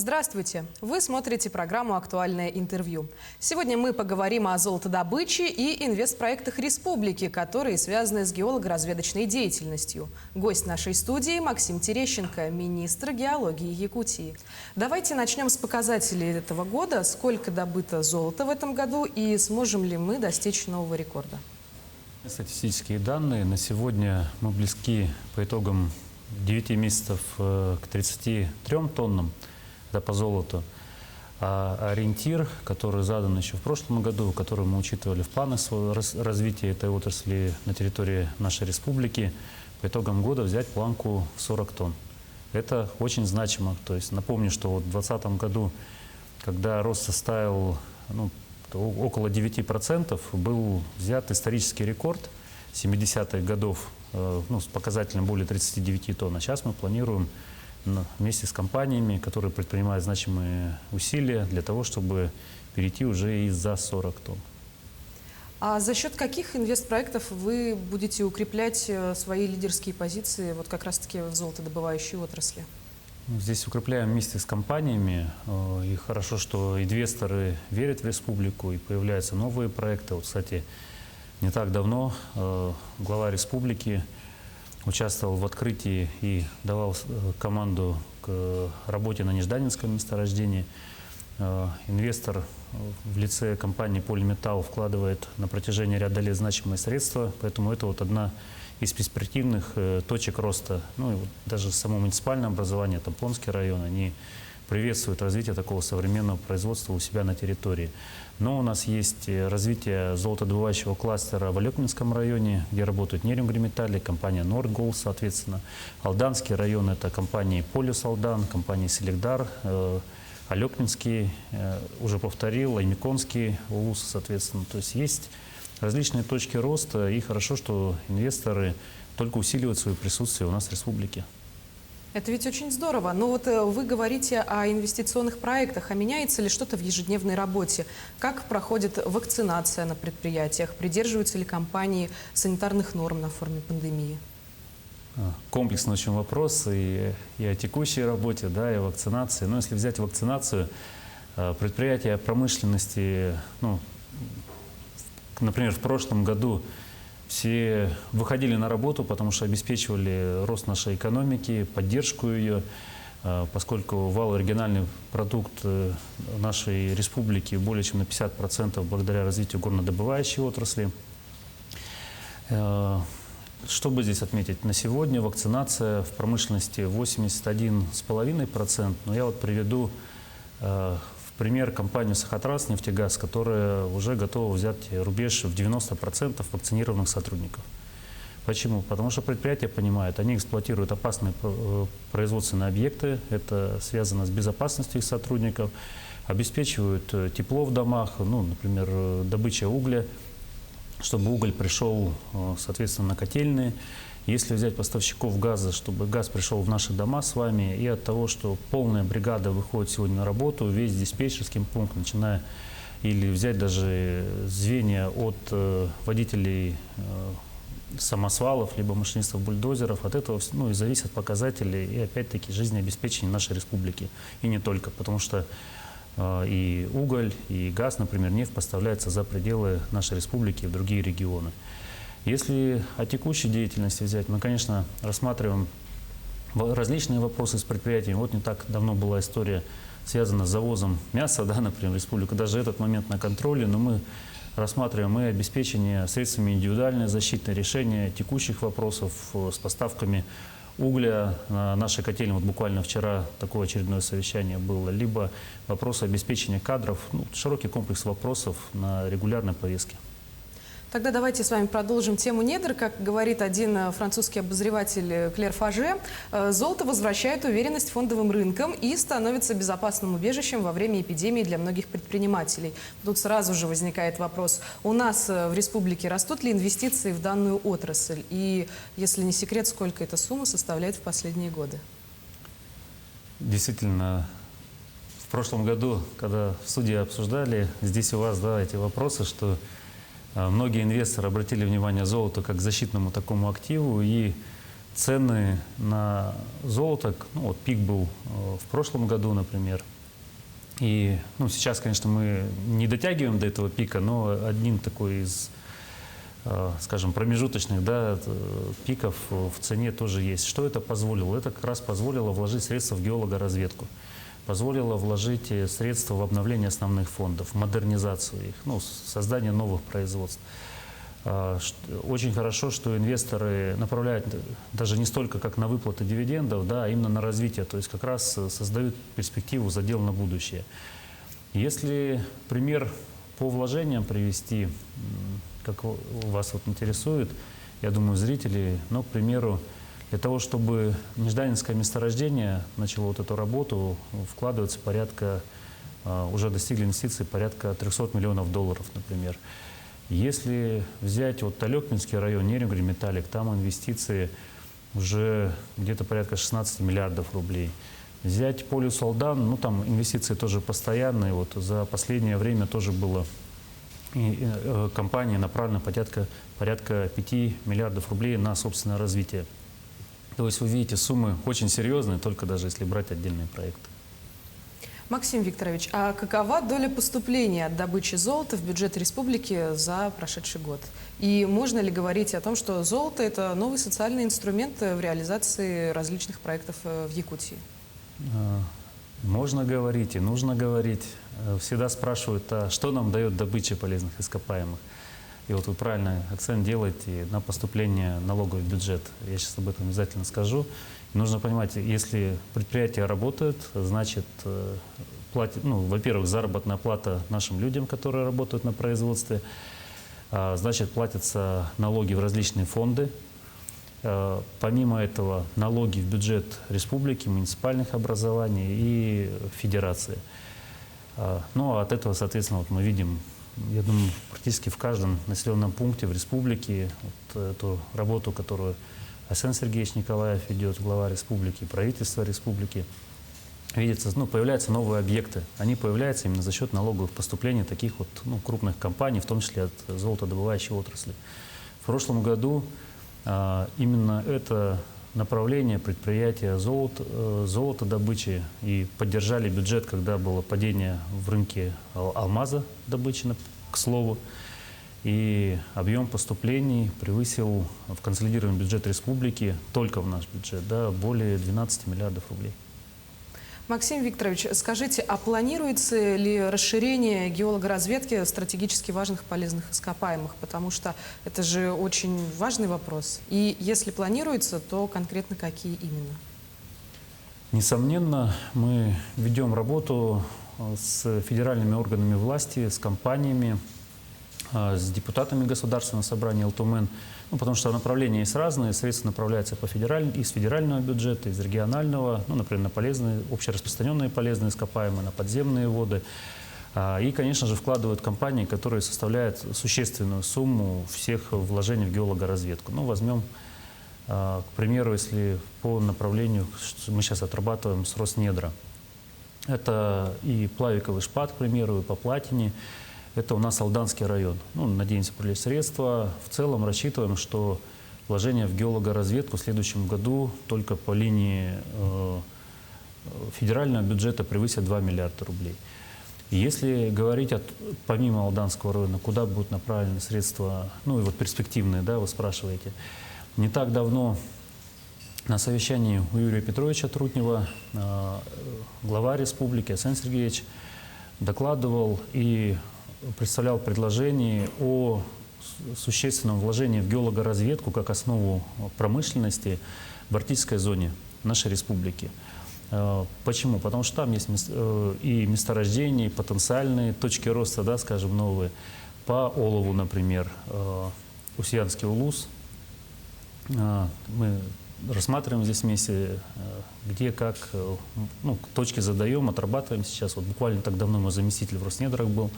Здравствуйте! Вы смотрите программу «Актуальное интервью». Сегодня мы поговорим о золотодобыче и инвестпроектах республики, которые связаны с геолого-разведочной деятельностью. Гость нашей студии Максим Терещенко, министр геологии Якутии. Давайте начнем с показателей этого года. Сколько добыто золота в этом году и сможем ли мы достичь нового рекорда? Статистические данные. На сегодня мы близки по итогам 9 месяцев к 33 тоннам. Это по золоту. А ориентир, который задан еще в прошлом году, который мы учитывали в планах развития этой отрасли на территории нашей республики, по итогам года взять планку 40 тонн. Это очень значимо. То есть напомню, что в 2020 году, когда рост составил около 9%, был взят исторический рекорд 70-х годов с показателем более 39 тонн. А сейчас мы планируем вместе с компаниями, которые предпринимают значимые усилия для того, чтобы перейти уже и за 40 тонн. А за счет каких инвестпроектов вы будете укреплять свои лидерские позиции вот как раз-таки в золотодобывающей отрасли? Здесь укрепляем вместе с компаниями. И хорошо, что инвесторы верят в республику и появляются новые проекты. Вот, кстати, не так давно глава республики участвовал в открытии и давал команду к работе на Нежданинском месторождении. Инвестор в лице компании «Полиметалл» вкладывает на протяжении ряда лет значимые средства, поэтому это вот одна из перспективных точек роста. Ну и вот даже само муниципальное образование, Тампонский район, они приветствуют развитие такого современного производства у себя на территории. Но у нас есть развитие золотодобывающего кластера в Алекнинском районе, где работают Нерюнгри-Металли, компания Нордголд, соответственно. Алданский район – это компании Полюс Алдан, компании Селегдар, Алекнинский, уже повторил, Аймиконский, УУС, соответственно. То есть есть различные точки роста, и хорошо, что инвесторы только усиливают свое присутствие у нас в республике. Это ведь очень здорово. Но вот вы говорите о инвестиционных проектах. А меняется ли что-то в ежедневной работе? Как проходит вакцинация на предприятиях? Придерживаются ли компании санитарных норм на фоне пандемии? Комплексный очень вопрос и о текущей работе, да, и о вакцинации. Но если взять вакцинацию, предприятия промышленности, например, в прошлом году все выходили на работу, потому что обеспечивали рост нашей экономики, поддержку ее, поскольку валовый региональный продукт нашей республики более чем на 50% благодаря развитию горнодобывающей отрасли. Что бы здесь отметить? На сегодня вакцинация в промышленности 81,5%. Но я вот приведу пример компанию «Сахатранс Нефтегаз», которая уже готова взять рубеж в 90% вакцинированных сотрудников. Почему? Потому что предприятия понимают, они эксплуатируют опасные производственные объекты, это связано с безопасностью их сотрудников, обеспечивают тепло в домах, например, добыча угля, чтобы уголь пришел, соответственно, на котельные. Если взять поставщиков газа, чтобы газ пришел в наши дома с вами, и от того, что полная бригада выходит сегодня на работу, весь диспетчерский пункт, начиная, или взять даже звенья от водителей самосвалов, либо машинистов бульдозеров, от этого и зависят показатели и опять-таки жизнеобеспечения нашей республики. И не только, потому что и уголь, и газ, например, нефть поставляется за пределы нашей республики и в другие регионы. Если о текущей деятельности взять, мы, конечно, рассматриваем различные вопросы с предприятиями. Вот не так давно была история, связана с завозом мяса, например, в республику. Даже этот момент на контроле, но мы рассматриваем и обеспечение средствами индивидуальной защиты, решение текущих вопросов с поставками угля на нашей котельной. Вот буквально вчера такое очередное совещание было. Либо вопросы обеспечения кадров, широкий комплекс вопросов на регулярной повестке. Тогда давайте с вами продолжим тему недр. Как говорит один французский обозреватель Клер Фаже, золото возвращает уверенность фондовым рынкам и становится безопасным убежищем во время эпидемии для многих предпринимателей. Тут сразу же возникает вопрос, у нас в республике растут ли инвестиции в данную отрасль? И, если не секрет, сколько эта сумма составляет в последние годы? Действительно, в прошлом году, когда в суде обсуждали здесь у вас эти вопросы, что многие инвесторы обратили внимание золоту как к защитному такому активу, и цены на золото, пик был в прошлом году, например, И ну, сейчас, конечно, мы не дотягиваем до этого пика, но один такой из, скажем, промежуточных, да, пиков в цене тоже есть. Что это позволило? Это как раз позволило вложить средства в геологоразведку, позволило вложить средства в обновление основных фондов, модернизацию их, ну, создание новых производств. Очень хорошо, что инвесторы направляют даже не столько как на выплаты дивидендов, да, а именно на развитие, то есть как раз создают перспективу, задел на будущее. Если пример по вложениям привести, как вас вот интересует, я думаю, зрители, но, к примеру, для того, чтобы нежданинское месторождение начало вот эту работу, вкладывается порядка, уже достигли инвестиций порядка $300 миллионов, например. Если взять вот Талекминский район, Нерюнгри Металлик, там инвестиции уже где-то порядка 16 миллиардов рублей. Взять Полюс Алдан, ну там инвестиции тоже постоянные, вот за последнее время тоже было компания направлена порядка 5 миллиардов рублей на собственное развитие. То есть вы видите, суммы очень серьезные, только даже если брать отдельные проекты. Максим Викторович, а какова доля поступления от добычи золота в бюджет республики за прошедший год? И можно ли говорить о том, что золото – это новый социальный инструмент в реализации различных проектов в Якутии? Можно говорить и нужно говорить. Всегда спрашивают, а что нам дает добыча полезных ископаемых? И вот вы правильно акцент делаете на поступление налогов в бюджет. Я сейчас об этом обязательно скажу. Нужно понимать, если предприятия работают, значит, платят, ну, во-первых, заработная плата нашим людям, которые работают на производстве, значит, платятся налоги в различные фонды. Помимо этого, налоги в бюджет республики, муниципальных образований и федерации. Ну, а от этого, соответственно, вот мы видим, я думаю, практически в каждом населенном пункте в республике вот эту работу, которую Арсен Сергеевич Николаев ведет, глава республики, правительство республики, видится, ну, появляются новые объекты. Они появляются именно за счет налоговых поступлений таких вот, ну, крупных компаний, в том числе от золотодобывающей отрасли. В прошлом году именно это направление предприятия золотодобычи и поддержали бюджет, когда было падение в рынке алмаза добычи, к слову. И объем поступлений превысил в консолидированный бюджет республики, только в наш бюджет, да, более 12 миллиардов рублей. Максим Викторович, скажите, а планируется ли расширение геологоразведки стратегически важных полезных ископаемых? Потому что это же очень важный вопрос. И если планируется, то конкретно какие именно? Несомненно, мы ведем работу с федеральными органами власти, с компаниями, с депутатами Государственного собрания ЛТУМЭН, ну, потому что направления есть разные, средства направляются из федерального бюджета, из регионального, ну, например, на полезные, общераспространенные полезные ископаемые, на подземные воды. И, конечно же, вкладывают компании, которые составляют существенную сумму всех вложений в геологоразведку. Ну, возьмем, к примеру, если по направлению, мы сейчас отрабатываем с Роснедра. Это и плавиковый шпат, к примеру, и по платине. Это у нас Алданский район. Ну, надеемся привлечь средства. В целом рассчитываем, что вложения в геологоразведку в следующем году только по линии федерального бюджета превысят 2 миллиарда рублей. Если говорить помимо Алданского района, куда будут направлены средства, ну и вот перспективные, да, вы спрашиваете. Не так давно на совещании у Юрия Петровича Трутнева глава республики Арсен Сергеевич докладывал и представлял предложение о существенном вложении в геологоразведку как основу промышленности в арктической зоне нашей республики. Почему? Потому что там есть и месторождения, и потенциальные точки роста, да, скажем, новые. По олову, например, Усьянский улус. Мы рассматриваем здесь вместе, где, как, ну, точки задаем, отрабатываем сейчас. Вот буквально так давно мой заместитель в Роснедрах был.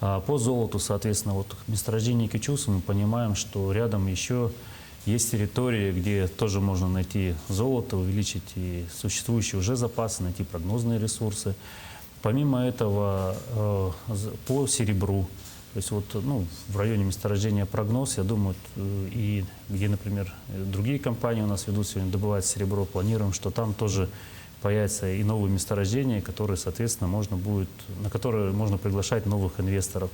По золоту, соответственно, вот месторождение Кичуса мы понимаем, что рядом еще есть территории, где тоже можно найти золото, увеличить и существующие уже запасы, найти прогнозные ресурсы. Помимо этого, по серебру, то есть вот, ну, в районе месторождения Прогноз, я думаю, и где, например, другие компании у нас ведут сегодня, добывают серебро, планируем, что там тоже появятся и новые месторождения, которые, соответственно, на которые можно приглашать новых инвесторов.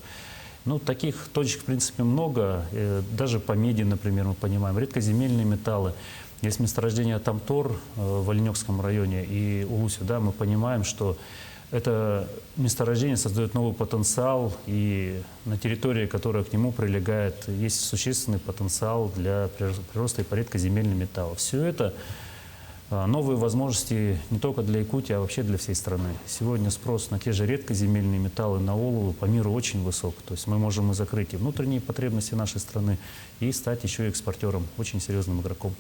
Ну, таких точек, в принципе, много. Даже по меди, например, мы понимаем. Редкоземельные металлы. Есть месторождение Тамтор в Оленёкском районе и Улусе. Да, мы понимаем, что это месторождение создает новый потенциал, и на территории, которая к нему прилегает, есть существенный потенциал для прироста и по редкоземельным металлам. Все это новые возможности не только для Якутии, а вообще для всей страны. Сегодня спрос на те же редкоземельные металлы, на олово по миру очень высок. То есть мы можем и закрыть и внутренние потребности нашей страны, и стать еще и экспортером, очень серьезным игроком.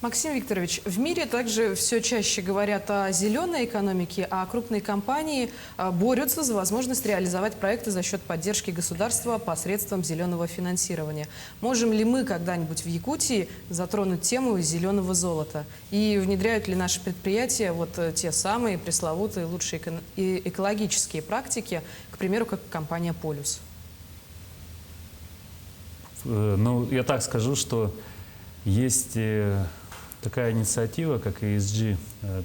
Максим Викторович, в мире также все чаще говорят о зеленой экономике, а крупные компании борются за возможность реализовать проекты за счет поддержки государства посредством зеленого финансирования. Можем ли мы когда-нибудь в Якутии затронуть тему зеленого золота? И внедряют ли наши предприятия вот те самые пресловутые лучшие экологические практики, к примеру, как компания «Полюс»? Ну, я так скажу, что есть такая инициатива, как ESG,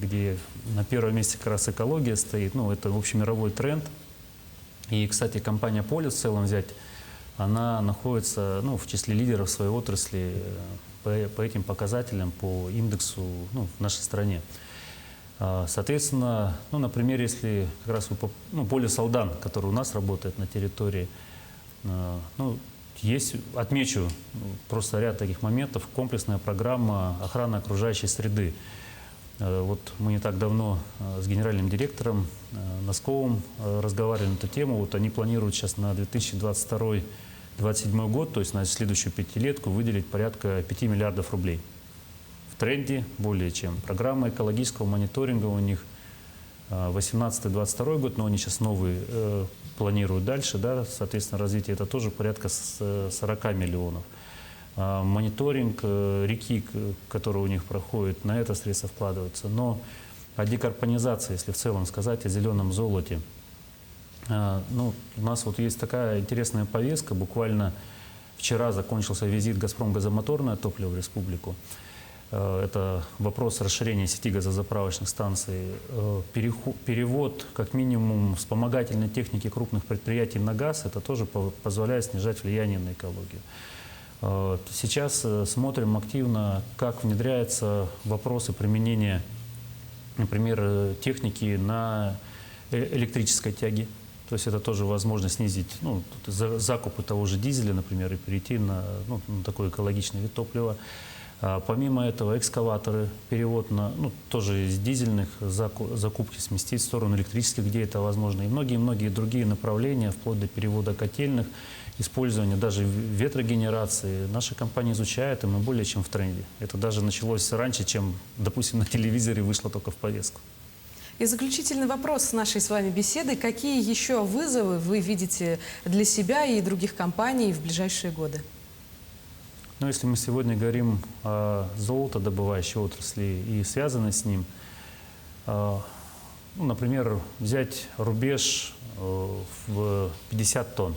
где на первом месте как раз экология стоит. Ну, это общемировой тренд. И, кстати, компания «Полюс» в целом взять, она находится в числе лидеров своей отрасли по этим показателям, по индексу в нашей стране. Соответственно, например, если как раз «Полюс Алдан», который у нас работает на территории, отмечу просто ряд таких моментов. Комплексная программа охраны окружающей среды. Вот мы не так давно с генеральным директором Носковым разговаривали на эту тему. Вот они планируют сейчас на 2022-2027 год, то есть на следующую пятилетку, выделить порядка 5 миллиардов рублей. В тренде более чем. Программа экологического мониторинга у них 18-22 год, но они сейчас новые планируют дальше, да, соответственно, развитие, это тоже порядка 40 миллионов. Мониторинг реки, который у них проходит, на это средства вкладываются. Но о декарбонизации, если в целом сказать, о зеленом золоте, у нас вот есть такая интересная повестка. Буквально вчера закончился визит «Газпром» газомоторное топливо в республику. Это вопрос расширения сети газозаправочных станций, перевод, как минимум, вспомогательной техники крупных предприятий на газ, это тоже позволяет снижать влияние на экологию. Сейчас смотрим активно, как внедряются вопросы применения, например, техники на электрической тяге. То есть это тоже возможность снизить закупы того же дизеля, например, и перейти на такой экологичный вид топлива. Помимо этого, экскаваторы, перевод на, тоже из дизельных закупки сместить в сторону электрических, где это возможно. И многие-многие другие направления, вплоть до перевода котельных, использования даже ветрогенерации. Наши компании изучают, и мы более чем в тренде. Это даже началось раньше, чем, допустим, на телевизоре вышло только в повестку. И заключительный вопрос нашей с вами беседы. Какие еще вызовы вы видите для себя и других компаний в ближайшие годы? Если мы сегодня говорим о золотодобывающей отрасли и связанной с ним, например, взять рубеж в 50 тонн.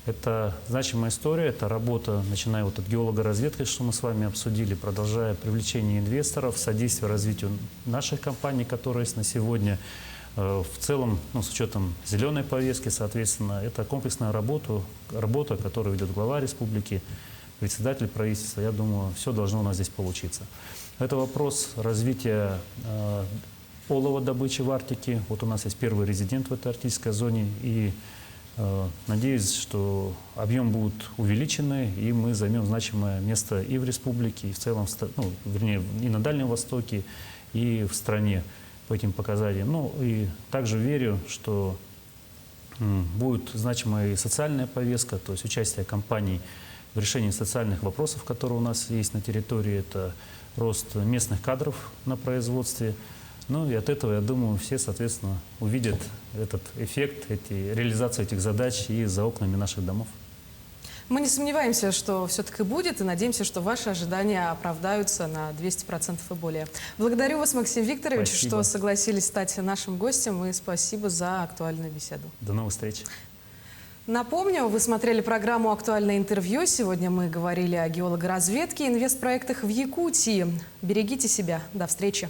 Это значимая история, это работа, начиная от геологоразведки, что мы с вами обсудили, продолжая привлечение инвесторов, содействие развитию наших компаний, которые есть на сегодня. В целом, с учетом зеленой повестки, соответственно, это комплексная работа, которую ведет глава республики, председатель правительства. Я думаю, все должно у нас здесь получиться. Это вопрос развития оловодобычи в Арктике. Вот у нас есть первый резидент в этой арктической зоне. И надеюсь, что объем будет увеличенный, и мы займем значимое место и в республике, и в целом, вернее, и на Дальнем Востоке, и в стране по этим показателям. И также верю, что будет значимая и социальная повестка, то есть участие компаний в решении социальных вопросов, которые у нас есть на территории. Это рост местных кадров на производстве. И от этого, я думаю, все, соответственно, увидят этот эффект, реализацию этих задач и за окнами наших домов. Мы не сомневаемся, что все так и будет, и надеемся, что ваши ожидания оправдаются на 200% и более. Благодарю вас, Максим Викторович, что согласились стать нашим гостем, и спасибо за актуальную беседу. До новых встреч. Напомню, вы смотрели программу «Актуальное интервью». Сегодня мы говорили о геологоразведке и инвестпроектах в Якутии. Берегите себя. До встречи.